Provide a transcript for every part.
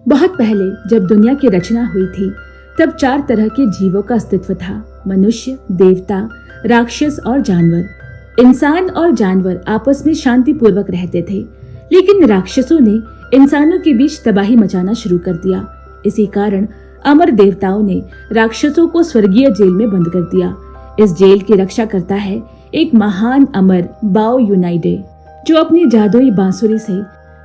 बहुत पहले जब दुनिया की रचना हुई थी तब 4 तरह के जीवों का अस्तित्व था। मनुष्य, देवता, राक्षस और जानवर। इंसान और जानवर आपस में शांति पूर्वक रहते थे, लेकिन राक्षसों ने इंसानों के बीच तबाही मचाना शुरू कर दिया। इसी कारण अमर देवताओं ने राक्षसों को स्वर्गीय जेल में बंद कर दिया। इस जेल की रक्षा करता है एक महान अमर बाओ यूनाइडे, जो अपनी जादुई बांसुरी से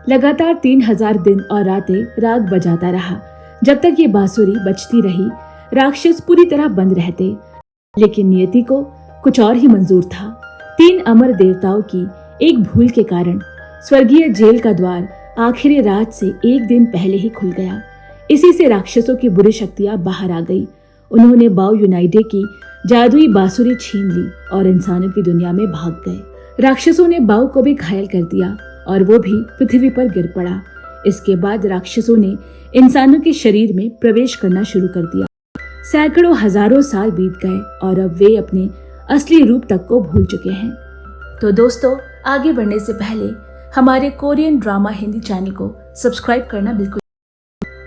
लगातार 3000 दिन और रातें राग बजाता रहा। जब तक ये बांसुरी बजती रही, राक्षस पूरी तरह बंद रहते, लेकिन नियति को कुछ और ही मंजूर था। 3 अमर देवताओं की एक भूल के कारण स्वर्गीय जेल का द्वार आखिरी रात से 1 दिन पहले ही खुल गया। इसी से राक्षसों की बुरी शक्तियां बाहर आ गई। उन्होंने बाओ यूनाइडे की जादुई बांसुरी छीन ली और इंसानों की दुनिया में भाग गए। राक्षसों ने बाओ को भी घायल कर दिया और वो भी पृथ्वी पर गिर पड़ा। इसके बाद राक्षसों ने इंसानों के शरीर में प्रवेश करना शुरू कर दिया। सैकड़ों हजारों साल बीत गए और अब वे अपने असली रूप तक को भूल चुके हैं। तो दोस्तों, आगे बढ़ने से पहले हमारे कोरियन ड्रामा हिंदी चैनल को सब्सक्राइब करना बिल्कुल,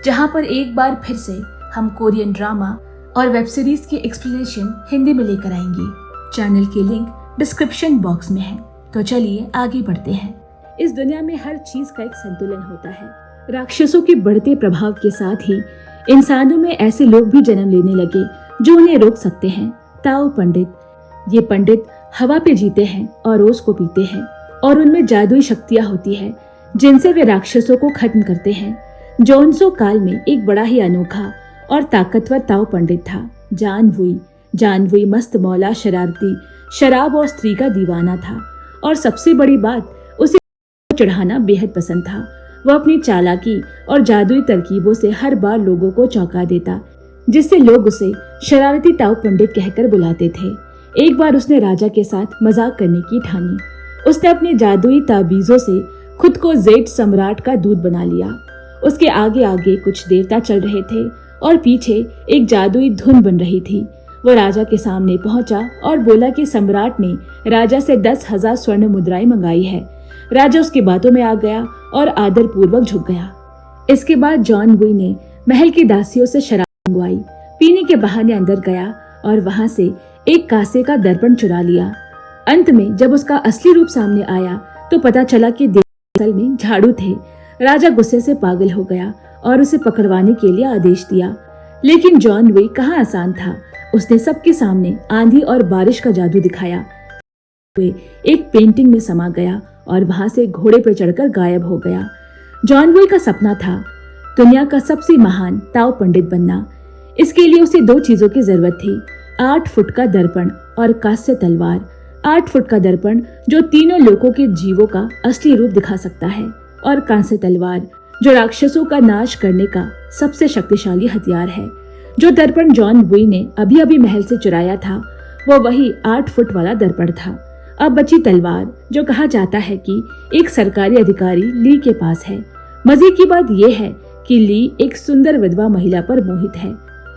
जहां पर एक बार फिर से हम कोरियन ड्रामा और वेब सीरीज की एक्सप्लेनेशन हिंदी में लेकर आएंगे। चैनल की लिंक डिस्क्रिप्शन बॉक्स में है। तो चलिए आगे बढ़ते हैं। इस दुनिया में हर चीज का एक संतुलन होता है। राक्षसों के बढ़ते प्रभाव के साथ ही इंसानों में ऐसे लोग भी जन्म लेने लगे जो उन्हें रोक सकते हैं। ताओ पंडित। ये पंडित हवा पे जीते हैं और ओस को पीते हैं और उनमें जादुई शक्तियां होती है जिनसे वे राक्षसों को खत्म करते हैं। जोन्सो काल में एक बड़ा ही अनोखा और ताकतवर ताओ पंडित था। जान वुई मस्त मौला, शरारती, शराब और स्त्री का दीवाना था और सबसे बड़ी बात, उसे चढ़ाना बेहद पसंद था। वह अपनी चालाकी और जादुई तरकीबों से हर बार लोगों को चौंका देता, जिससे लोग उसे शरारती ताओ पंडित कहकर बुलाते थे। एक बार उसने राजा के साथ मजाक करने की ठानी। उसने अपनी जादुई ताबीजों से खुद को जेड सम्राट का दूत बना लिया। उसके आगे आगे कुछ देवता चल रहे थे और पीछे एक जादुई धुन बन रही थी। वो राजा के सामने पहुंचा और बोला कि सम्राट ने राजा से 10,000 स्वर्ण मुद्राएं मंगाई है। राजा उसकी बातों में आ गया और आदर पूर्वक झुक गया। इसके बाद जॉन वुई ने महल की दासियों से शराब मंगवाई, पीने के बहाने अंदर गया और वहां से एक कांसे का दर्पण चुरा लिया। अंत में जब उसका असली रूप सामने आया तो पता चला कि देवता असल में झाड़ू थे। राजा गुस्से से पागल हो गया और उसे पकड़वाने के लिए आदेश दिया, लेकिन जॉन वुई कहाँ आसान था। उसने सबके सामने आंधी और बारिश का जादू दिखाया। वे एक पेंटिंग में समा गया और वहां से घोड़े पर चढ़कर गायब हो गया। जॉन वुई का सपना था दुनिया का सबसे महान ताओ पंडित बनना। इसके लिए उसे 2 चीजों की जरूरत थी, 8 फुट का दर्पण और कांस्य तलवार। 8 फुट का दर्पण जो तीनों लोकों के जीवों का असली रूप दिखा सकता है, और कांस्य तलवार जो राक्षसों का नाश करने का सबसे शक्तिशाली हथियार है। जो दर्पण जॉन वुई ने अभी अभी महल से चुराया था, वो वही 8 फुट वाला दर्पण था। अब बची तलवार, जो कहा जाता है कि एक सरकारी अधिकारी ली के पास है। मजे की बात यह है कि ली एक सुंदर विधवा महिला पर मोहित है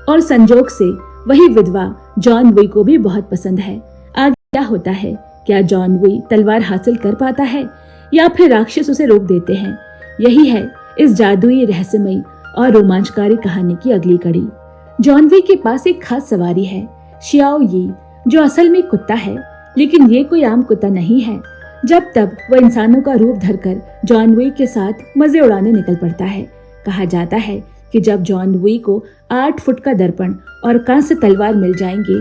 और संजोग से वही विधवा जॉन वुई को भी बहुत पसंद है। आगे क्या होता है? क्या जॉन वुई तलवार हासिल कर पाता है या फिर राक्षस उसे रोक देते हैं? यही है इस जादुई, रहस्यमयी और रोमांचकारी कहानी की अगली कड़ी। जॉन वुई के पास एक खास सवारी है, शियाओ यी, जो असल में कुत्ता है, लेकिन ये कोई आम कुत्ता नहीं है। जब तब वह इंसानों का रूप धरकर जॉन वुई के साथ मजे उड़ाने निकल पड़ता है। कहा जाता है कि जब जॉन वुई को 8 फुट का दर्पण और कांस्य तलवार मिल जाएंगे,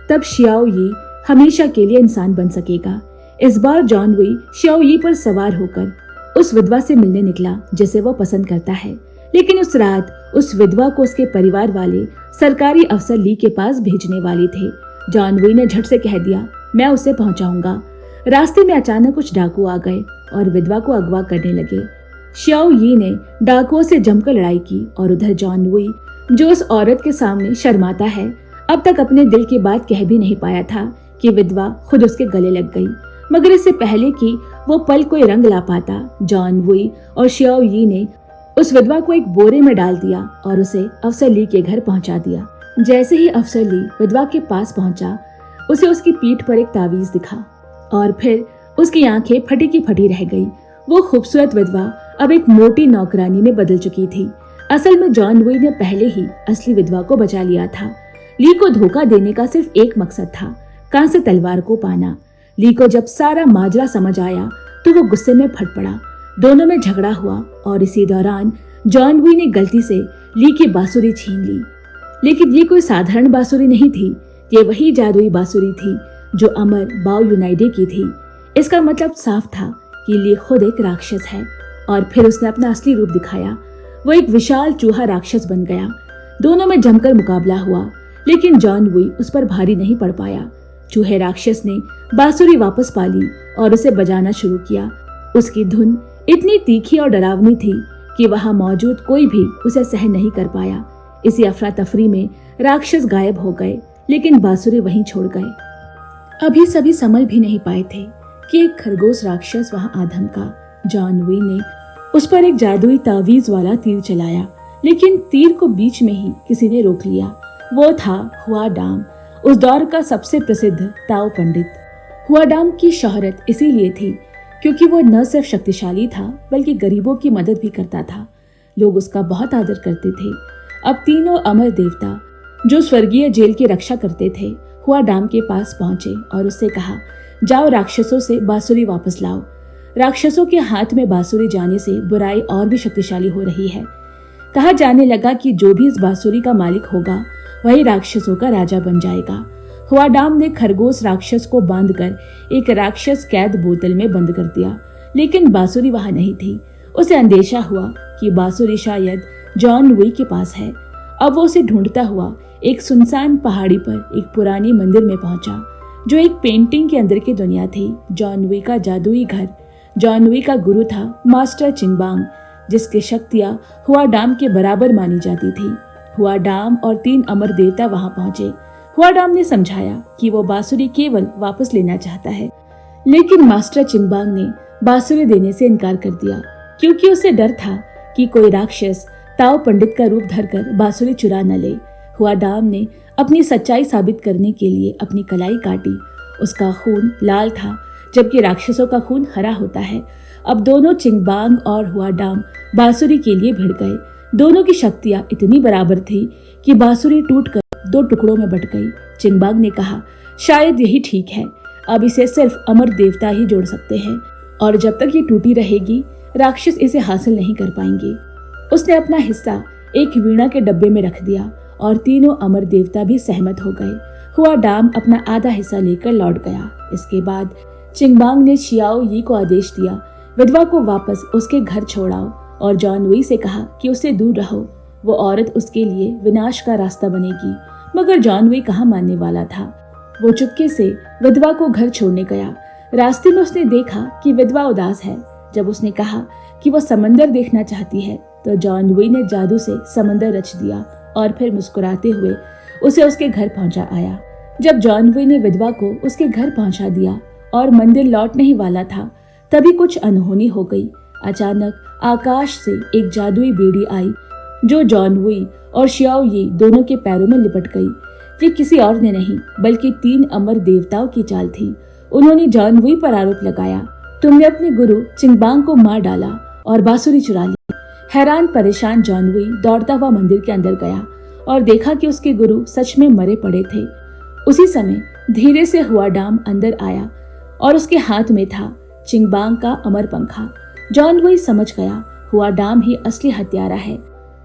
तब शियाओ यी हमेशा के लिए इंसान बन सकेगा। इस बार जॉन वुई शियाओ यी पर सवार होकर उस विधवा से मिलने निकला जिसे वो पसंद करता है, लेकिन उस रात उस विधवा को उसके परिवार वाले सरकारी अफसर ली के पास भेजने वाले थे। जॉन वुई ने झट से कह दिया, मैं उसे पहुंचाऊंगा। रास्ते में अचानक कुछ डाकू आ गए और विधवा को अगवा करने लगे। शियाओ यी ने डाकुओं से जमकर लड़ाई की और उधर जॉन वुई, जो उस औरत के सामने शर्माता है, अब तक अपने दिल की बात कह भी नहीं पाया था कि विधवा खुद उसके गले लग गई। मगर इससे पहले कि वो पल कोई रंग ला पाता, जॉन वुई और शियाओ यी ने उस विधवा को एक बोरे में डाल दिया और उसे अफसर ली के घर पहुंचा दिया। जैसे ही अफसर ली विधवा के पास पहुंचा, उसे उसकी पीठ पर एक तावीज दिखा और फिर उसकी आंखें फटी की फटी रह गई। वो खूबसूरत विधवा अब एक मोटी नौकरानी में बदल चुकी थी। असल में जॉन लुई ने पहले ही असली विधवा को बचा लिया था। ली को धोखा देने का सिर्फ एक मकसद था, कांस्य तलवार को पाना। ली को जब सारा माजरा समझ आया तो वो गुस्से में फट पड़ा। दोनों में झगड़ा हुआ और इसी दौरान जॉन लुई ने गलती से ली की बांसुरी छीन ली। लेकिन ये कोई साधारण बांसुरी नहीं थी, ये वही जादुई बांसुरी थी जो अमर बाओ यूनाइडे की थी। इसका मतलब साफ था कि ली खुद एक राक्षस है। और फिर उसने अपना असली रूप दिखाया। वो एक विशाल चूहा राक्षस बन गया। दोनों में जमकर मुकाबला हुआ, लेकिन जॉन लुई उस पर भारी नहीं पड़ पाया। चूहे राक्षस ने बांसुरी वापस पा ली और उसे बजाना शुरू किया। उसकी धुन इतनी तीखी और डरावनी थी कि वहां मौजूद कोई भी उसे सहन नहीं कर पाया। इसी अफरा तफरी में राक्षस गायब हो गए, लेकिन बांसुरी वहीं छोड़ गए। अभी सभी संभल भी नहीं पाए थे कि एक खरगोश राक्षस वहां आ धमका। जॉन लुई ने उस पर एक जादुई तावीज वाला तीर चलाया, लेकिन तीर को बीच में ही किसी ने रोक लिया। वो था हुआडाम, उस दौर का सबसे प्रसिद्ध ताओ पंडित। हुआडाम की शोहरत इसीलिए थी क्योंकि वो न सिर्फ शक्तिशाली था बल्कि गरीबों की मदद भी करता था। लोग उसका बहुत आदर करते थे। अब तीनों अमर देवता जो स्वर्गीय जेल की रक्षा करते थे हुआडाम के पास पहुंचे और उससे कहा, जाओ राक्षसों से बांसुरी वापस लाओ। राक्षसों के हाथ में बांसुरी जाने से बुराई और भी शक्तिशाली हो रही है। कहा जाने लगा कि जो भी इस बांसुरी का मालिक होगा वही राक्षसों का राजा बन जाएगा। हुआडाम ने खरगोश राक्षस को बांधकर एक राक्षस कैद बोतल में बंद कर दिया, लेकिन बांसुरी वहां नहीं थी। उसे अंदेशा हुआ कि बांसुरी शायद जॉन लुई के पास है। अब वो उसे ढूंढता हुआ एक सुनसान पहाड़ी पर एक पुरानी मंदिर में पहुंचा जो एक पेंटिंग के अंदर की दुनिया थी। जॉन लुई का जादुई घर। जॉन लुई का गुरु था मास्टर चिंगबांग, जिसकी शक्तियां हुआडाम के बराबर मानी जाती थी। हुआडाम और 3 अमर देवता वहां पहुंचे। हुआडाम ने समझाया कि वो बांसुरी केवल वापस लेना चाहता है, लेकिन मास्टर चिंगबांग ने बांसुरी देने से इनकार कर दिया क्योंकि उसे डर था कि कोई राक्षस ताओ पंडित का रूप धरकर बांसुरी चुरा न ले। हुआडाम ने अपनी सच्चाई साबित करने के लिए अपनी कलाई काटी। उसका खून लाल था जबकि राक्षसों का खून हरा होता है। अब दोनों चिंगबांग और हुआडाम बांसुरी के लिए भिड़ गए। दोनों की शक्तियां इतनी बराबर थी कि बांसुरी टूटकर 2 टुकड़ों में बट गई। चिंगबांग ने कहा, शायद यही ठीक है, अब इसे सिर्फ अमर देवता ही जोड़ सकते हैं और जब तक ये टूटी रहेगी राक्षस इसे हासिल नहीं कर पाएंगे। उसने अपना हिस्सा एक वीणा के डब्बे में रख दिया और तीनों अमर देवता भी सहमत हो गए। हुआडाम अपना आधा हिस्सा लेकर लौट गया। इसके बाद चिंगबांग ने शियाओ यी को आदेश दिया, विधवा को वापस उसके घर छोड़ाओ और जॉन लुई से कहा कि उससे दूर रहो। वो औरत उसके लिए विनाश का रास्ता बनेगी। मगर जॉन लुई कहाँ मानने वाला था। वो चुपके से विधवा को घर छोड़ने गया। रास्ते में उसने देखा कि विधवा उदास है। जब उसने कहा कि वो समंदर देखना चाहती है तो जॉन लुई ने जादू से समंदर रच दिया और फिर मुस्कुराते हुए उसे उसके घर पहुंचा आया। जब जॉन लुई ने विधवा को उसके घर पहुंचा दिया और मंदिर लौटने ही वाला था, तभी कुछ अनहोनी हो गई। अचानक आकाश से एक जादुई बेड़ी आई जो जॉन लुई और शियाओ यी दोनों के पैरों में लिपट गई। ये किसी और ने नहीं बल्कि 3 अमर देवताओं की चाल थी। उन्होंने जॉन लुई पर आरोप लगाया, तुमने अपने गुरु चिंगबांग को मार डाला और बांसुरी चुरा ली। हैरान परेशान जॉन लुई दौड़ता हुआ मंदिर के अंदर गया और देखा कि उसके गुरु सच में मरे पड़े थे। उसी समय धीरे से हुआडाम अंदर आया और उसके हाथ में था चिंगबांग का अमर पंखा। जॉन लुई समझ गया हुआडाम ही असली हत्यारा है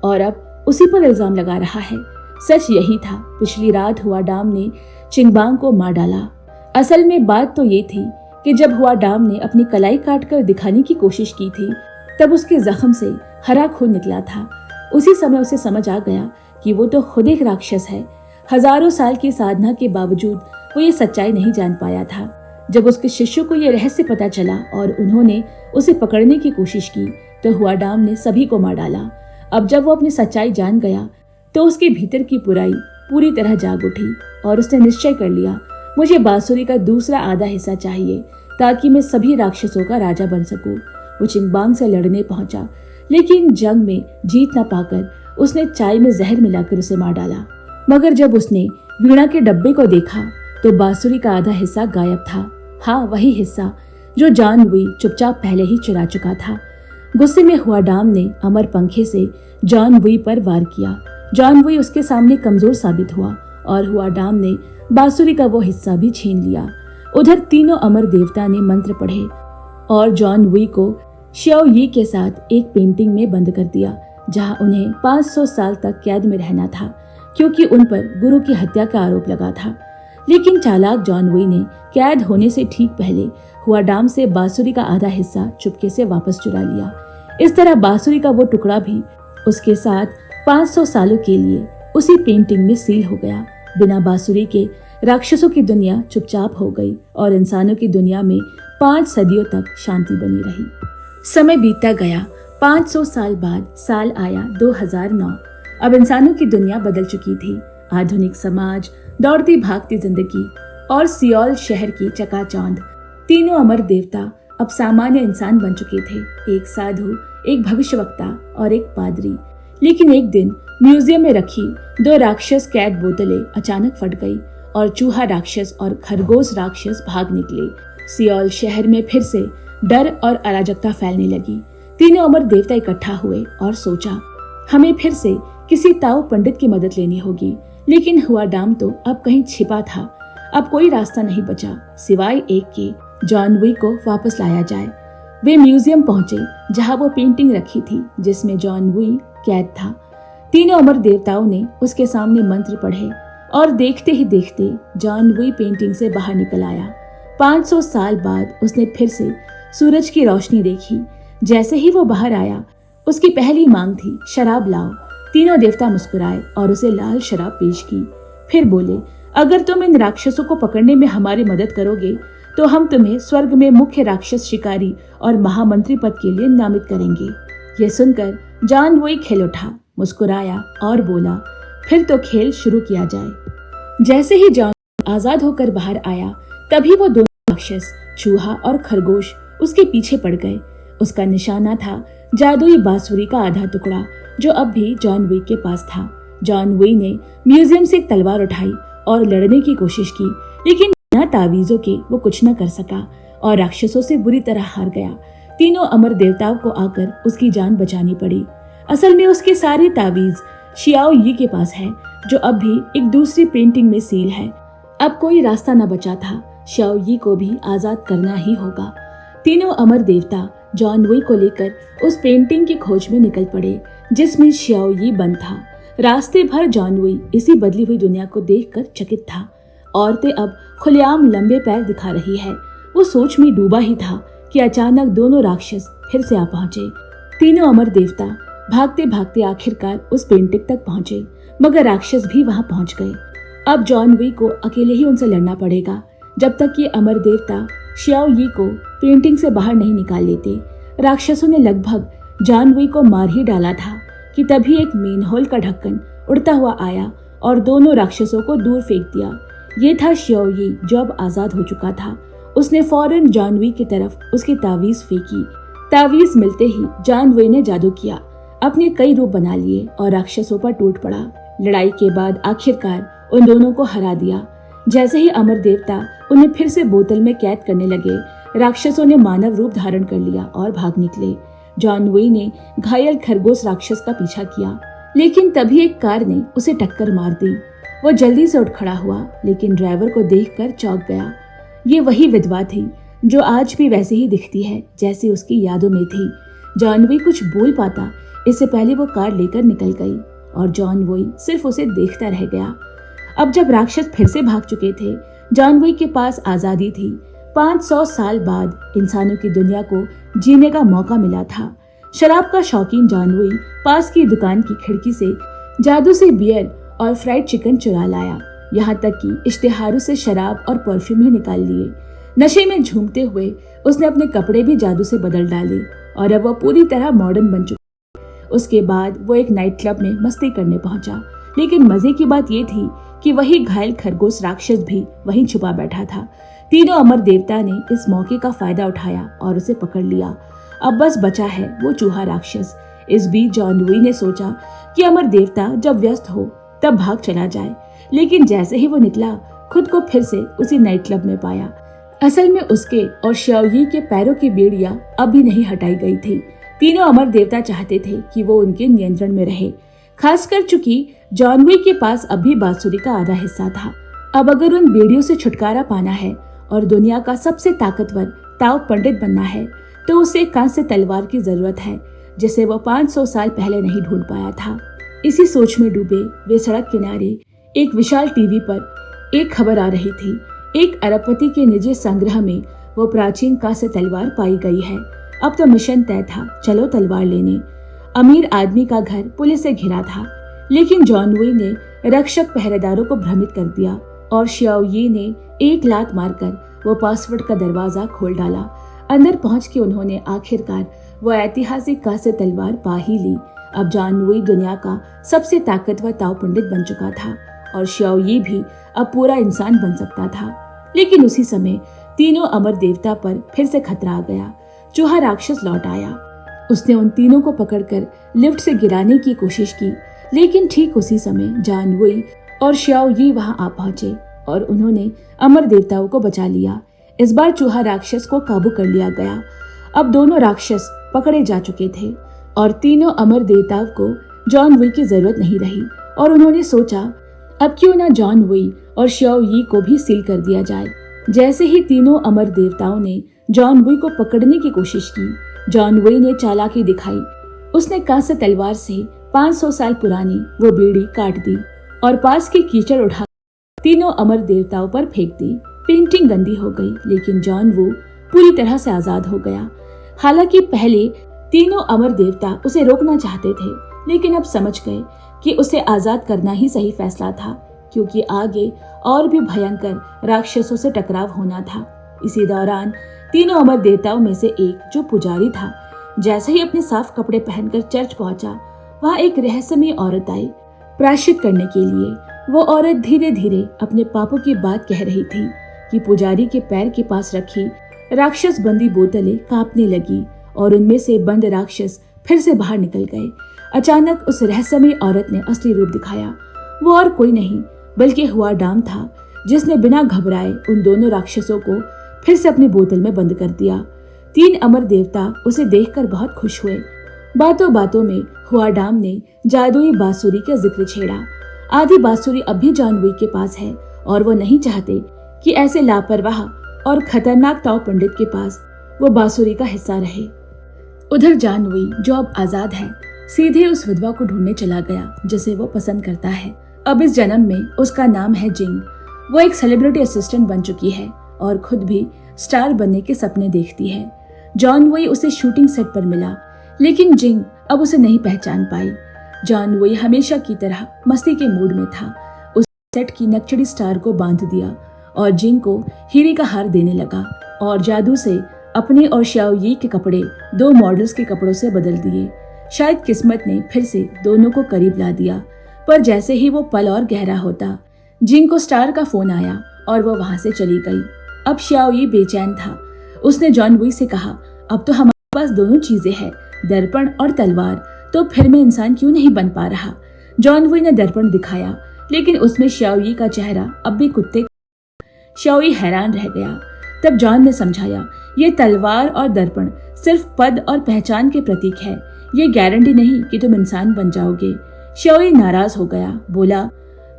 और अब उसी पर इल्जाम लगा रहा है। सच यही था, पिछली रात हुआडाम ने चिंगबांग को मार डाला। असल में बात तो ये थी कि जब हुआडाम ने अपनी कलाई काटकर दिखाने की कोशिश की थी तब उसके जख्म से हरा खून निकला था। उसी समय उसे समझ आ गया कि वो तो खुद एक राक्षस है। हजारों साल की साधना के बावजूद वो ये सच्चाई नहीं जान पाया था। जब उसके शिष्यों को ये रहस्य पता चला और उन्होंने उसे पकड़ने की कोशिश की तो हुआडाम ने सभी को मार डाला। अब जब वो अपनी सच्चाई जान गया तो उसके भीतर की बुराई पूरी तरह जाग उठी और उसने निश्चय कर लिया, मुझे बांसुरी का दूसरा आधा हिस्सा चाहिए ताकि मैं सभी राक्षसों का राजा बन सकूं। वो चिंगबांग से लड़ने पहुंचा, लेकिन जंग में जीत न पाकर उसने चाय में जहर मिलाकर उसे मार डाला। मगर जब उसने वीणा के डब्बे को देखा तो बांसुरी का आधा हिस्सा गायब था। हाँ, वही हिस्सा जो जॉन लुई चुपचाप पहले ही चुरा चुका था। गुस्से में हुआडाम ने अमर पंखे से जॉन वुई पर वार किया। जॉन वुई उसके सामने कमजोर साबित हुआ और हुआडाम ने बांसुरी का वो हिस्सा भी छीन लिया। उधर तीनों अमर देवता ने मंत्र पढ़े और जॉन वुई को शियाओ यी के साथ एक पेंटिंग में बंद कर दिया, जहां उन्हें 500 साल तक कैद में रहना था, क्योंकि उन पर गुरु की हत्या का आरोप लगा था। लेकिन चालाक जॉन वुई ने कैद होने से ठीक पहले हुआडाम से बांसुरी का आधा हिस्सा चुपके से वापस चुरा लिया। इस तरह बांसुरी का वो टुकड़ा भी उसके साथ 500 सालों के लिए उसी पेंटिंग में सील हो गया। बिना बांसुरी के राक्षसों की दुनिया चुपचाप हो गई और इंसानों की दुनिया में 5 सदियों तक शांति बनी रही। समय बीतता गया। 500 साल बाद साल आया 2009। अब इंसानों की दुनिया बदल चुकी थी। आधुनिक समाज, दौड़ती भागती जिंदगी और सियोल शहर की चकाचौंध। तीनों अमर देवता अब सामान्य इंसान बन चुके थे, एक साधु, एक भविष्यवक्ता और एक पादरी। लेकिन एक दिन म्यूजियम में रखी 2 राक्षस कैद बोतलें अचानक फट गई और चूहा राक्षस और खरगोश राक्षस भाग निकले। सियोल शहर में फिर से डर और अराजकता फैलने लगी। तीनों अमर देवता इकट्ठा हुए और सोचा, हमें फिर से किसी ताओ पंडित की मदद लेनी होगी। लेकिन हुआडाम तो अब कहीं छिपा था। अब कोई रास्ता नहीं बचा सिवाय एक के, जॉन वुई को वापस लाया जाए। वे म्यूजियम पहुंचे जहां वो पेंटिंग रखी थी जिसमें जॉन वुई कैद था। तीनों अमर देवताओं ने उसके सामने मंत्र पढ़े और देखते ही देखते जॉन वुई पेंटिंग से बाहर निकल आया। 500 साल बाद उसने फिर से सूरज की रोशनी देखी। जैसे ही वो बाहर आया, उसकी पहली मांग थी, शराब लाओ। तीनों देवता मुस्कुराए और उसे लाल शराब पेश की। फिर बोले, अगर तुम इन राक्षसों को पकड़ने में हमारी मदद करोगे तो हम तुम्हें स्वर्ग में मुख्य राक्षस शिकारी और महामंत्री पद के लिए नामित करेंगे। ये सुनकर जॉन वुई खिल उठा, मुस्कुराया और बोला, फिर तो खेल शुरू किया जाए। जैसे ही जॉन आजाद होकर बाहर आया, तभी वो दोनों राक्षस चूहा और खरगोश उसके पीछे पड़ गए। उसका निशाना था जादुई बांसुरी का आधा टुकड़ा, जो अब भी जॉन वुई के पास था। जॉन वुई ने म्यूजियम से एक तलवार उठाई और लड़ने की कोशिश की, लेकिन बिना तावीजों के वो कुछ न कर सका और राक्षसों से बुरी तरह हार गया। तीनों अमर देवताओं को आकर उसकी जान बचानी पड़ी। असल में उसके सारे तावीज शियाओ यी के पास है, जो अब भी एक दूसरी पेंटिंग में सील है। अब कोई रास्ता न बचा था, शियाओ यी को भी आजाद करना ही होगा। तीनों अमर देवता जॉन वुई को लेकर उस पेंटिंग की खोज में निकल पड़े जिसमें शियाओ यी बंद था। रास्ते भर जॉन वुई इसी बदली हुई दुनिया को देखकर चकित था। औरतें अब खुलेआम लंबे पैर दिखा रही है। वो सोच में डूबा ही था कि अचानक दोनों राक्षस फिर से आ पहुंचे। तीनों अमर देवता भागते भागते आखिरकार उस पेंटिंग तक पहुंचे, मगर राक्षस भी वहां पहुंच गए। अब जॉन वुई को अकेले ही उनसे लड़ना पड़ेगा जब तक ये अमर देवता शियाओ यी को पेंटिंग से बाहर नहीं निकाल लेते। राक्षसों ने लगभग जॉन वुई को मार ही डाला था कि तभी एक मेनहोल का ढक्कन उड़ता हुआ आया और दोनों राक्षसों को दूर फेंक दिया। ये था शियाओ यी जो अब आजाद हो चुका था। उसने फौरन जॉन वुई की तरफ उसकी तावीज फेंकी। तावीज मिलते ही जॉन वुई ने जादू किया, अपने कई रूप बना लिए और राक्षसों पर टूट पड़ा। लड़ाई के बाद आखिरकार उन दोनों को हरा दिया। जैसे ही अमर देवता उन्हें फिर से बोतल में कैद करने लगे, राक्षसों ने मानव रूप धारण कर लिया और भाग निकले। जॉन वुई ने घायल खरगोश राक्षस का पीछा किया, लेकिन तभी एक कार ने उसे टक्कर मार दी। वो जल्दी से उठ खड़ा हुआ, लेकिन ड्राइवर को देखकर चौंक गया। ये वही विधवा थी जो आज भी वैसे ही दिखती है जैसी उसकी यादों में थी। जॉन वुई कुछ बोल पाता इससे पहले वो कार लेकर निकल गई और जॉन वुई सिर्फ उसे देखता रह गया। अब जब राक्षस फिर से भाग चुके थे, जॉन वुई के पास आजादी थी। 500 साल बाद इंसानों की दुनिया को जीने का मौका मिला था। शराब का शौकीन जॉन वुई पास की दुकान की खिड़की से जादू से बियर और फ्राइड चिकन चुरा लाया। यहाँ तक कि इश्तेहारों से शराब और परफ्यूम ही निकाल लिए। नशे में झूमते हुए उसने अपने कपड़े भी जादू से बदल डाले और अब वह पूरी तरह मॉडर्न बन चुका। उसके बाद वो एक नाइट क्लब में मस्ती करने पहुंचा, लेकिन मजे की बात ये थी कि वही घायल खरगोश राक्षस भी वहीं छुपा बैठा था। तीनों अमर देवता ने इस मौके का फायदा उठाया और उसे पकड़ लिया। अब बस बचा है वो चूहा राक्षस। इस बीच जॉन वुई ने सोचा कि अमर देवता जब व्यस्त हो तब भाग चला जाए, लेकिन जैसे ही वो निकला, खुद को फिर से उसी नाइट क्लब में पाया। असल में उसके और शियाओ यी के पैरों की बेड़ियां अभी नहीं हटाई गई थी। तीनों अमर देवता चाहते थे कि वो उनके नियंत्रण में रहे, खासकर चूंकि जॉन विक के पास अभी बांसुरी का आधा हिस्सा था। अब अगर उन बेड़ियों से छुटकारा पाना है और दुनिया का सबसे ताकतवर ताव पंडित बनना है तो उसे कांस्य तलवार की जरूरत है, जिसे वो 500 साल पहले नहीं ढूंढ पाया था। इसी सोच में डूबे वे सड़क किनारे एक विशाल टीवी पर एक खबर आ रही थी। एक अरबपति के निजी संग्रह में वो प्राचीन कांस्य तलवार पाई गई है। अब तो मिशन तय था, चलो तलवार लेने। अमीर आदमी का घर पुलिस से घिरा था, लेकिन जॉन वुई ने रक्षक पहरेदारों को भ्रमित कर दिया और शियाओ यी ने एक लात मारकर वो पासवर्ड का दरवाजा खोल डाला। अंदर पहुंच के उन्होंने आखिरकार वो ऐतिहासिक कांस्य तलवार पा ही ली। अब जॉन वुई दुनिया का सबसे ताकतवर ताव पंडित बन चुका था और शियाओ यी भी अब पूरा इंसान बन सकता था। लेकिन उसी समय तीनों अमर देवता पर फिर से खतरा आ गया। चूहा राक्षस लौट आया। उसने उन तीनों को पकड़कर लिफ्ट से गिराने की कोशिश की, लेकिन ठीक उसी समय जॉन वुई और शियाओ यी वहां आ पहुंचे और उन्होंने अमर देवताओं को बचा लिया। इस बार चूहा राक्षस को काबू कर लिया गया। अब दोनों राक्षस पकड़े जा चुके थे और तीनों अमर देवताओं को जॉन वुई की जरूरत नहीं रही और उन्होंने सोचा अब क्यों ना जॉन वुई और शियाओ यी को भी सील कर दिया जाए। जैसे ही तीनों अमर देवताओं ने जॉन वुई को पकड़ने की कोशिश की, जॉन वुई ने चालाकी दिखाई। उसने कांस्य तलवार से 500 साल पुरानी वो बेड़ी काट दी और पास की कीचड़ उठा तीनों अमर देवताओं पर फेंक दी। पेंटिंग गंदी हो गई, लेकिन जॉन वू पूरी तरह से आजाद हो गया। हालांकि पहले तीनों अमर देवता उसे रोकना चाहते थे, लेकिन अब समझ गए कि उसे आजाद करना ही सही फैसला था, क्योंकि आगे और भी भयंकर राक्षसों से टकराव होना था। इसी दौरान तीनों अमर देवताओं में से एक, जो पुजारी था, जैसे ही अपने साफ कपड़े पहनकर चर्च पहुंचा, वहां एक रहस्यमयी औरत आई प्रायश्चित करने के लिए। वो औरत धीरे धीरे अपने पापों की बात कह रही थी कि पुजारी के पैर के पास रखी राक्षस बंदी बोतलें कांपने लगी और उनमें से बंद राक्षस फिर से बाहर निकल गए। अचानक उस रहस्यमयी औरत ने असली रूप दिखाया। वो और कोई नहीं बल्कि हुआ डाम था, जिसने बिना घबराए उन दोनों राक्षसों को फिर से अपनी बोतल में बंद कर दिया। तीन अमर देवता उसे देखकर बहुत खुश हुए। बातों बातों में हुआ डाम ने जादुई बांसुरी का जिक्र छेड़ा। आधी बांसुरी अब भी जॉन वुई के पास है और वो नहीं चाहते कि ऐसे लापरवाह और खतरनाक ताव पंडित के पास वो बांसुरी का हिस्सा रहे। उधर जॉन वुई, जो अब आजाद है, सीधे उस विधवा को ढूंढने चला गया जिसे वो पसंद करता है। अब इस जन्म में उसका नाम है जिंग। वो एक सेलिब्रिटी असिस्टेंट बन चुकी है और खुद भी स्टार बनने के सपने देखती है। जॉन वुई उसे शूटिंग सेट पर मिला, लेकिन जिंग अब उसे नहीं पहचान पाई। जॉन वुई हमेशा की तरह मस्ती के मूड में था। उस सेट की नकचड़ी स्टार को बांध दिया और जिंग को हीरे का हार देने लगा और जादू से अपने और शियाओ यी के कपड़े दो मॉडल्स के कपड़ों से बदल दिए। शायद किस्मत ने फिर से दोनों को करीब ला दिया। पर जैसे ही वो पल और गहरा होता, जिंग को स्टार का फोन आया और वो वहां से चली गई। अब शियाओ यी बेचैन था। उसने जॉन वुई से कहा, अब तो हमारे पास दोनों चीजें हैं, दर्पण और तलवार, तो फिर मैं इंसान क्यों नहीं बन पा रहा। जॉन वुई ने दर्पण दिखाया, लेकिन उसमें शियाओ यी का चेहरा अब भी कुत्ते। शियाओ यी हैरान रह गया। तब जॉन ने समझाया, ये तलवार और दर्पण सिर्फ पद और पहचान के प्रतीक है, ये गारंटी नहीं कि तुम इंसान बन जाओगे। शियाओ यी नाराज हो गया, बोला,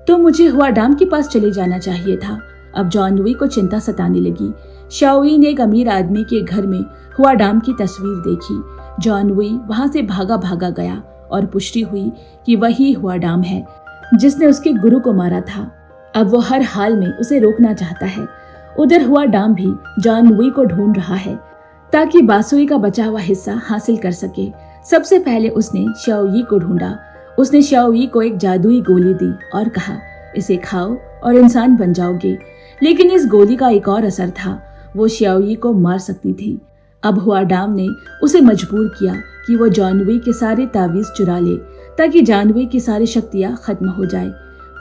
तो मुझे हुआ डाम के पास चले जाना चाहिए था। अब जॉन वुई को चिंता सताने लगी। शियाओ यी ने एक अमीर आदमी के घर में हुआ डाम की तस्वीर देखी। जॉन वुई वहां से भागा भागा गया और पुष्टि हुई कि वही हुआ डाम है जिसने उसके गुरु को मारा था। अब वो हर हाल में उसे रोकना चाहता है। उधर हुआ डाम भी जॉन वुई को ढूंढ रहा है ताकि बांसुरी का बचा हुआ हिस्सा हासिल कर सके। सबसे पहले उसने शियाओ यी को ढूंढा। उसने शियाओ यी को एक जादुई गोली दी और कहा, इसे खाओ और इंसान बन जाओगे। लेकिन इस गोली का एक और असर था, वो शियाओ यी को मार सकती थी। अब हुआ डाम ने उसे मजबूर किया कि वो जॉन वुई के सारे तावीज चुरा ले ताकि जॉन वुई की सारी शक्तियां खत्म हो जाए।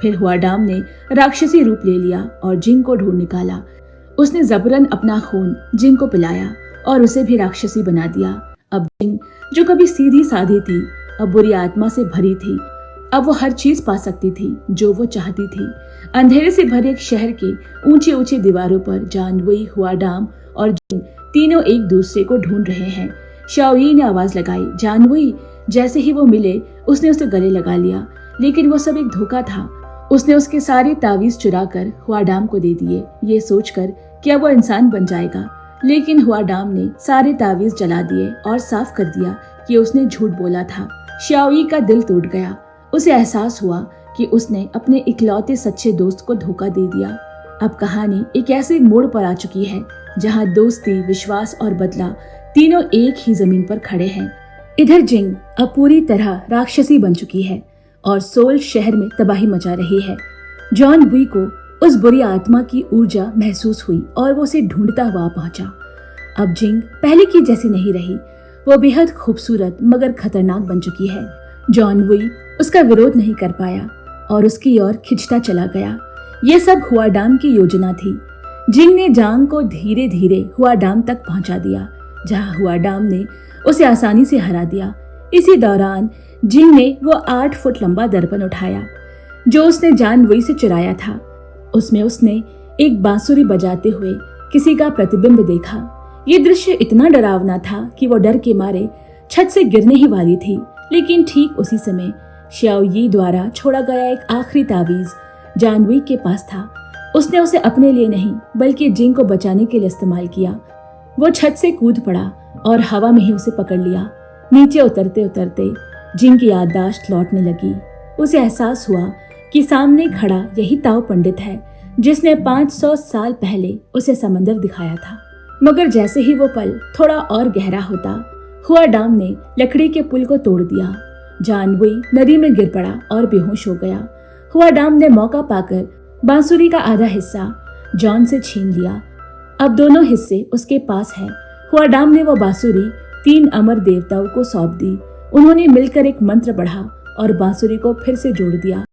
फिर हुआ डाम ने राक्षसी रूप ले लिया और जिंग को ढूंढ निकाला। उसने जबरन अपना खून जिंग को पिलाया और उसे भी राक्षसी बना दिया। अब जिंग, जो कभी सीधी साधी थी, अब बुरी आत्मा से भरी थी। अब वो हर चीज पा सकती थी जो वो चाहती थी। अंधेरे से भरे एक शहर के ऊंचे ऊंचे दीवारों पर जॉन वुई, हुआ डाम और जिंग तीनों एक दूसरे को ढूंढ रहे हैं। शाओई ने आवाज लगाई, जानवी। जैसे ही वो मिले उसने उसे गले लगा लिया, लेकिन वो सब एक धोखा था। उसने उसके सारे तावीज चुराकर हुआडाम को दे दिए, ये सोचकर कि अब वो इंसान बन जाएगा। लेकिन हुआडाम ने सारे तावीज जला दिए और साफ कर दिया कि उसने झूठ बोला था। शाओई का दिल टूट गया। उसे एहसास हुआ कि उसने अपने इकलौते सच्चे दोस्त को धोखा दे दिया। अब कहानी एक ऐसे मोड़ पर आ चुकी है जहां दोस्ती, विश्वास और बदला तीनों एक ही जमीन पर खड़े हैं। इधर जिंग अब पूरी तरह राक्षसी बन चुकी है और सोल शहर में तबाही मचा रही है। जॉन बुई को उस बुरी आत्मा की ऊर्जा महसूस हुई और वो उसे ढूंढता हुआ पहुंचा। अब जिंग पहले की जैसी नहीं रही, वो बेहद खूबसूरत मगर खतरनाक बन चुकी है। जॉन बुई उसका विरोध नहीं कर पाया और उसकी ओर खिंचता चला गया। ये सब हुआडाम की योजना थी। जिंग ने जांग को धीरे धीरे हुआडाम तक पहुंचा दिया, जहां हुआडाम ने उसे आसानी से हरा दिया। इसी दौरान जिंग ने वो 8 फुट लंबा दर्पण उठाया जो उसने जान वुई से चुराया था। उसमें उसने एक बांसुरी बजाते हुए किसी का प्रतिबिंब देखा। ये दृश्य इतना डरावना था कि वो डर के मारे छत से गिरने ही वाली थी। लेकिन ठीक उसी समय शाओ यी द्वारा छोड़ा गया एक आखिरी तावीज जानवी के पास था। उसने उसे अपने लिए नहीं बल्कि जिंग को बचाने के लिए इस्तेमाल किया। वो छत से कूद पड़ा और हवा में ही उसे पकड़ लिया। नीचे उतरते उतरते जिंग की याददाश्त लौटने लगी। उसे एहसास हुआ कि सामने खड़ा यही ताओ पंडित है जिसने 500 साल पहले उसे समंदर दिखाया था। मगर जैसे ही वो पल थोड़ा और गहरा होता, हुआडाम ने लकड़ी के पुल को तोड़ दिया। जानवी नदी में गिर पड़ा और बेहोश हो गया। हुआडाम ने मौका पाकर बांसुरी का आधा हिस्सा जॉन से छीन लिया। अब दोनों हिस्से उसके पास है। हुआडाम ने वो बांसुरी 3 अमर देवताओं को सौंप दी। उन्होंने मिलकर एक मंत्र पढ़ा और बांसुरी को फिर से जोड़ दिया।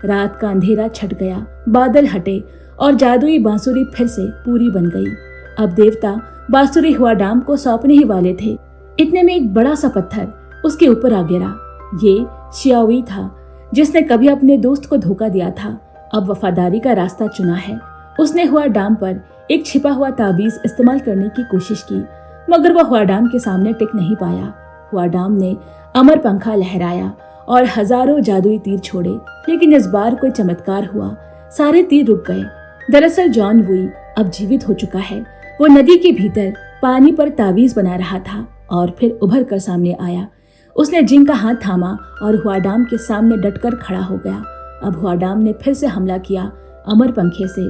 रात का अंधेरा छट गया, बादल हटे और जादुई बांसुरी फिर से पूरी बन गई। अब देवता बांसुरी हुआडाम को सौंपने ही वाले थे। इतने में एक बड़ा सा पत्थर उसके ऊपर आ गिरा। ये शियाओई था जिसने कभी अपने दोस्त को धोखा दिया था, अब वफादारी का रास्ता चुना है। उसने हुआडाम पर एक छिपा हुआ ताबीज इस्तेमाल करने की कोशिश की, मगर वह हुआडाम के सामने टिक नहीं पाया। हुआडाम ने अमर पंखा लहराया और हजारों जादुई तीर छोड़े, लेकिन इस बार कोई चमत्कार हुआ। सारे तीर रुक गए। दरअसल जॉन वुई अब जीवित हो चुका है। वो नदी के भीतर पानी पर तावीज बना रहा था और फिर उभर कर सामने आया। उसने जिंग का हाथ थामा और हुआडाम के सामने डटकर खड़ा हो गया। अब हुआडाम ने फिर से हमला किया अमर पंखे से,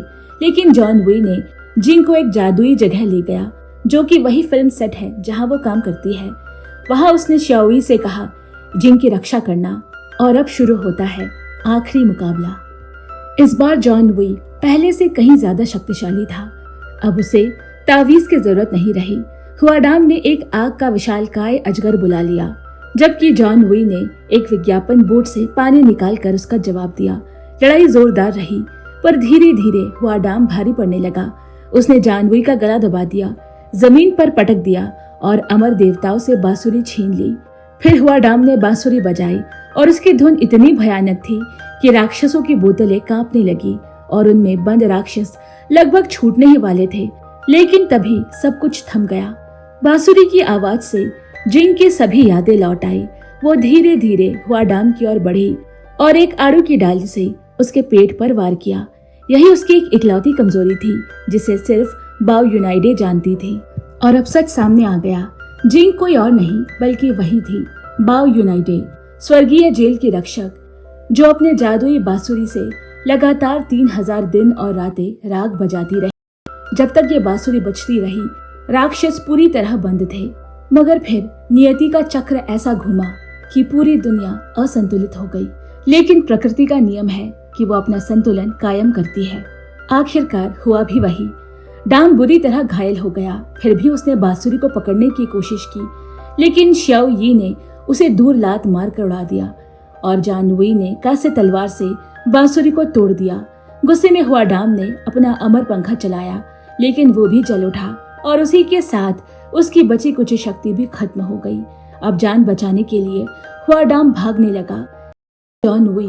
लेकिन जॉन वुई ने जिंग को एक जादुई जगह ले गया जो कि वही फिल्म सेट है जहां वो काम करती है। वहां उसने शाओई से कहा, जिंग की रक्षा करना। और अब शुरू होता है आखिरी मुकाबला। इस बार जॉन वुई पहले से कहीं ज्यादा शक्तिशाली था। अब उसे तावीज की जरूरत नहीं रही। हुआडाम ने एक आग का विशालकाय अजगर बुला लिया, जबकि जॉन वुई ने एक विज्ञापन बोर्ड से पानी निकालकर उसका जवाब दिया। लड़ाई जोरदार रही, पर धीरे धीरे हुआडाम भारी पड़ने लगा। उसने जॉन वुई का गला दबा दिया, जमीन पर पटक दिया और अमर देवताओं से बांसुरी छीन ली। फिर हुआडाम ने बांसुरी बजाई और उसकी धुन इतनी भयानक थी कि राक्षसों की बोतलें कांपने लगी और उनमें बंद राक्षस लगभग छूटने ही वाले थे। लेकिन तभी सब कुछ थम गया। बांसुरी की आवाज से जिंग की सभी यादें लौट आई। वो धीरे धीरे हुआडाम की ओर बढ़ी और एक आड़ू की डाली से उसके पेट पर वार किया। यही उसकी एक इकलौती कमजोरी थी जिसे सिर्फ बाओ यूनाइडे जानती थी। और अब सच सामने आ गया। जिंग कोई और नहीं बल्कि वही थी, बाओ यूनाइडे, स्वर्गीय जेल की रक्षक, जो अपने जादुई बांसुरी से लगातार 3000 दिन और रातें राग बजाती रही। जब तक ये बांसुरी बजती रही, राक्षस पूरी तरह बंद थे। मगर फिर नियति का चक्र ऐसा घूमा कि पूरी दुनिया असंतुलित हो गई। लेकिन प्रकृति का नियम है कि वो अपना संतुलन कायम करती है। आखिरकार हुआ भी वही। डांग बुरी तरह घायल हो गया। फिर भी उसने बांसुरी को पकड़ने की कोशिश की, लेकिन शाओ यी ने उसे दूर लात मार कर उड़ा दिया और जान वुई ने कासे तलवार से बांसुरी को तोड़ दिया। गुस्से में हुआडाम ने अपना अमर पंखा चलाया, लेकिन वो भी जल उठा और उसी के साथ उसकी बची कुछ शक्ति भी खत्म हो गई। अब जान बचाने के लिए हुआडाम भागने लगा। जॉन वुई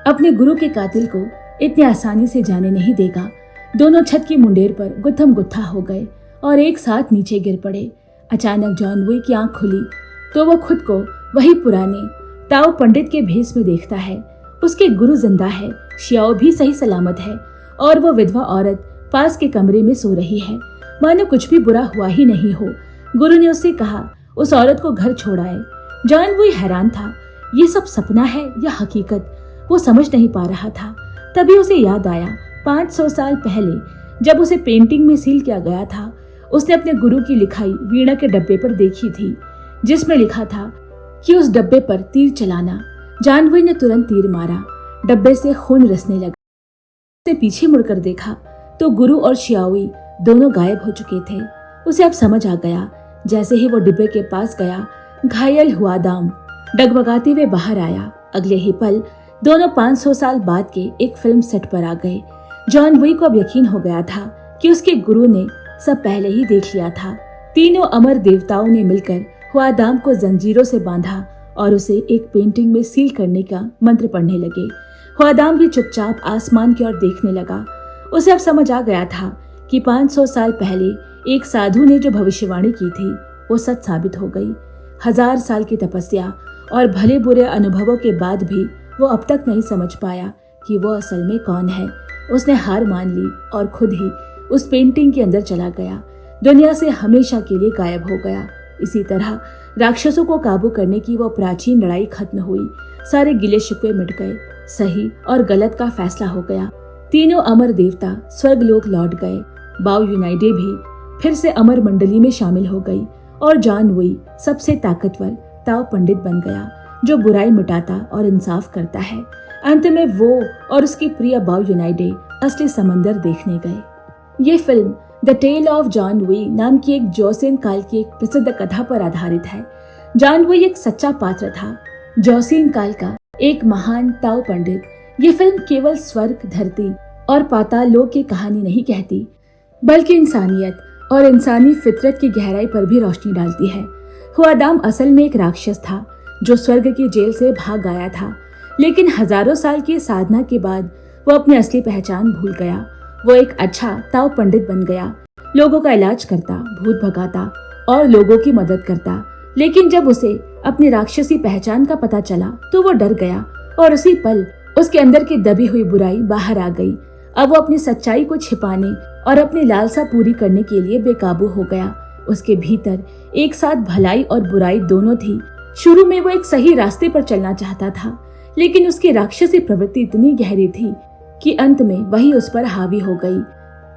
अपने गुरु के कातिल को इतनी आसानी से जाने नहीं देगा। दोनों छत की मुंडेर पर गुत्थम गुत्था हो गए और एक साथ नीचे गिर पड़े। अचानक जॉन वुई की आंख खुली तो वो खुद को वही पुराने ताओ पंडित के भेष में देखता है। उसके गुरु जिंदा है, शियाओ भी सही सलामत है और वो विधवा औरत पास के कमरे में सो रही है, मानो कुछ भी बुरा हुआ ही नहीं हो। गुरु ने उससे कहा उस औरत को घर छोड़ाए। जॉन वुई हैरान था, ये सब सपना है या हकीकत, वो समझ नहीं पा रहा था। तभी उसे याद आया 500 साल पहले जब उसे पेंटिंग में सील किया गया था, उसने अपने गुरु की लिखाई वीणा के डब्बे पर देखी थी, जिसमें लिखा था कि उस डब्बे पर तीर चलाना। जॉन वुई ने तुरंत तीर मारा, डब्बे से खून रिसने लगा। उसने पीछे मुड़कर देखा तो गुरु और शियाओई दोनों गायब हो चुके थे। उसे अब समझ आ गया। जैसे ही वो डिब्बे के पास गया, घायल हुआ दाम डगमगाते हुए बाहर आया। अगले ही पल दोनों 500 साल बाद के एक फिल्म सेट पर आ गए। जॉन वुई को अब यकीन हो गया था कि उसके गुरु ने सब पहले ही देख लिया था। तीनों अमर देवताओं ने मिलकर हुआदाम को जंजीरों से बांधा और उसे एक पेंटिंग में सील करने का मंत्र पढ़ने लगे। हुआदाम भी चुपचाप आसमान की ओर देखने लगा। उसे अब समझ आ गया था कि 500 साल पहले एक साधु ने जो भविष्यवाणी की थी वो सच साबित हो गई। 1000 साल की तपस्या और भले बुरे अनुभवों के बाद भी वो अब तक नहीं समझ पाया कि वो असल में कौन है। उसने हार मान ली और खुद ही उस पेंटिंग के अंदर चला गया, दुनिया से हमेशा के लिए गायब हो गया। इसी तरह राक्षसों को काबू करने की वो प्राचीन लड़ाई खत्म हुई। सारे गिले शिकवे मिट गए, सही और गलत का फैसला हो गया। तीनों अमर देवता स्वर्गलोक लौट गए। बाओ यूनाइडे भी फिर से अमर मंडली में शामिल हो गई और जॉन वुई सबसे ताकतवर ताओ पंडित बन गया, जो बुराई मिटाता और इंसाफ करता है। अंत में वो और उसकी प्रिय बाओ यूनाइडे असली समंदर देखने गए। ये film The Tale of John वुई नाम की एक जोसिन काल की एक प्रसिद्ध कथा पर आधारित है। जॉन वुई एक सच्चा पात्र था, जोसिन काल का एक महान ताओ पंडित। ये फिल्म केवल स्वर्ग, धरती और पाताल लोक की कहानी नहीं कहती, बल्कि इंसानियत और इंसानी फितरत की गहराई पर भी रोशनी डालती है। हुआदाम असल में एक राक्षस था जो स्वर्ग की जेल से भाग आया था, लेकिन हजारों साल की साधना के बाद वो अपनी असली पहचान भूल गया। वो एक अच्छा ताओ पंडित बन गया, लोगों का इलाज करता, भूत भगाता और लोगों की मदद करता। लेकिन जब उसे अपनी राक्षसी पहचान का पता चला तो वो डर गया और उसी पल उसके अंदर की दबी हुई बुराई बाहर आ गई। अब वो अपनी सच्चाई को छिपाने और अपनी लालसा पूरी करने के लिए बेकाबू हो गया। उसके भीतर एक साथ भलाई और बुराई दोनों थी। शुरू में वो एक सही रास्ते पर चलना चाहता था, लेकिन उसकी राक्षसी प्रवृत्ति इतनी गहरी थी कि अंत में वही उस पर हावी हो गई।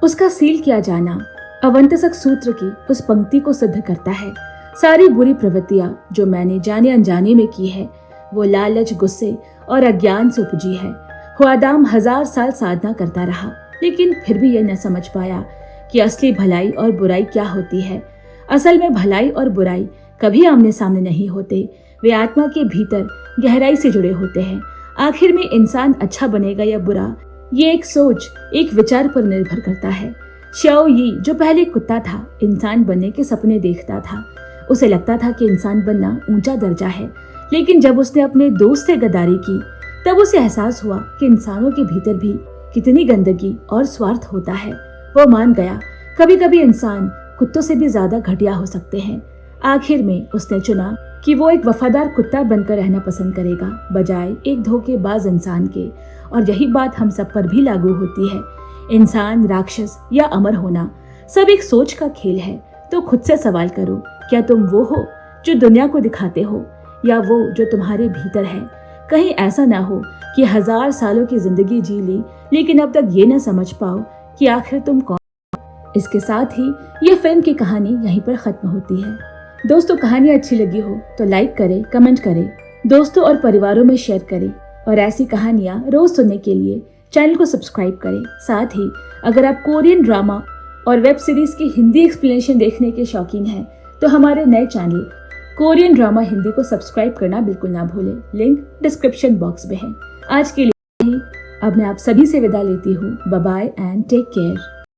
उसका सील किया जाना अवंतसक सूत्र की उस पंक्ति को सिद्ध करता है, सारी बुरी प्रवृत्तियां जो मैंने जाने अनजाने में की है वो लालच, गुस्से और अज्ञान से उपजी है। हुआदाम 1000 साल साधना करता रहा, लेकिन फिर भी यह न समझ पाया कि असली भलाई और बुराई क्या होती है। असल में भलाई और बुराई कभी आमने सामने नहीं होते, वे आत्मा के भीतर गहराई से जुड़े होते हैं। आखिर में इंसान अच्छा बनेगा या बुरा, ये एक सोच, एक विचार पर निर्भर करता है। शाओ यी जो पहले कुत्ता था, इंसान बनने के सपने देखता था। उसे लगता था कि इंसान बनना ऊंचा दर्जा है, लेकिन जब उसने अपने दोस्त से गद्दारी की तब उसे एहसास हुआ कि इंसानों के भीतर भी कितनी गंदगी और स्वार्थ होता है। वो मान गया कभी कभी इंसान कुत्तों से भी ज्यादा घटिया हो सकते हैं। आखिर में उसने चुना कि वो एक वफादार कुत्ता बनकर रहना पसंद करेगा, बजाय एक धोखेबाज इंसान के। और यही बात हम सब पर भी लागू होती है। इंसान, राक्षस या अमर होना सब एक सोच का खेल है। तो खुद से सवाल करो, क्या तुम वो हो जो दुनिया को दिखाते हो या वो जो तुम्हारे भीतर है? कहीं ऐसा ना हो कि 1000 सालों की जिंदगी जी ली, लेकिन अब तक ये न समझ पाओ कि आखिर तुम कौन। इसके साथ ही ये फिल्म की कहानी यहीं पर खत्म होती है। दोस्तों, कहानी अच्छी लगी हो तो लाइक करें, कमेंट करें, दोस्तों और परिवारों में शेयर करें और ऐसी कहानियां रोज सुनने के लिए चैनल को सब्सक्राइब करें। साथ ही अगर आप कोरियन ड्रामा और वेब सीरीज की हिंदी एक्सप्लेनेशन देखने के शौकीन हैं तो हमारे नए चैनल कोरियन ड्रामा हिंदी को सब्सक्राइब करना बिल्कुल ना भूलें। लिंक डिस्क्रिप्शन बॉक्स में है। आज के लिए अब मैं आप सभी से विदा लेती हूँ। Bye bye and take care.